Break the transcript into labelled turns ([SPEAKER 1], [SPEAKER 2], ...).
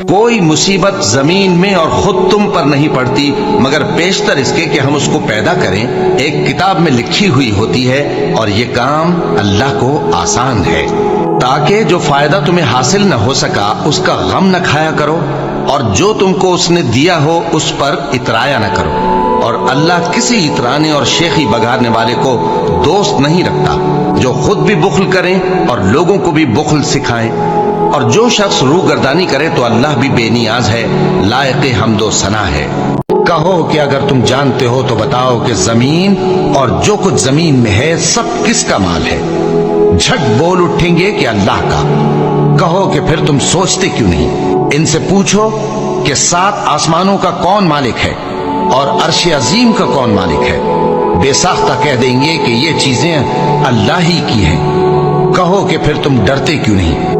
[SPEAKER 1] کوئی مصیبت زمین میں اور خود تم پر نہیں پڑتی مگر بیشتر اس کے کہ ہم اس کو پیدا کریں ایک کتاب میں لکھی ہوئی ہوتی ہے، اور یہ کام اللہ کو آسان ہے، تاکہ جو فائدہ تمہیں حاصل نہ ہو سکا اس کا غم نہ کھایا کرو، اور جو تم کو اس نے دیا ہو اس پر اترایا نہ کرو، اور اللہ کسی اترانے اور شیخی بگاڑنے والے کو دوست نہیں رکھتا جو خود بھی بخل کریں اور لوگوں کو بھی بخل سکھائیں، اور جو شخص روح گردانی کرے تو اللہ بھی بے نیاز ہے، لائق حمد و ثنا ہے۔ کہو کہ اگر تم جانتے ہو تو بتاؤ کہ زمین اور جو کچھ زمین میں ہے سب کس کا مال ہے؟ جھٹ بول اٹھیں گے کہ اللہ کا۔ کہو کہ پھر تم سوچتے کیوں نہیں؟ ان سے پوچھو کہ 7 آسمانوں کا کون مالک ہے اور عرش عظیم کا کون مالک ہے؟ بے ساختہ کہہ دیں گے کہ یہ چیزیں اللہ ہی کی ہیں۔ کہو کہ پھر تم ڈرتے کیوں نہیں؟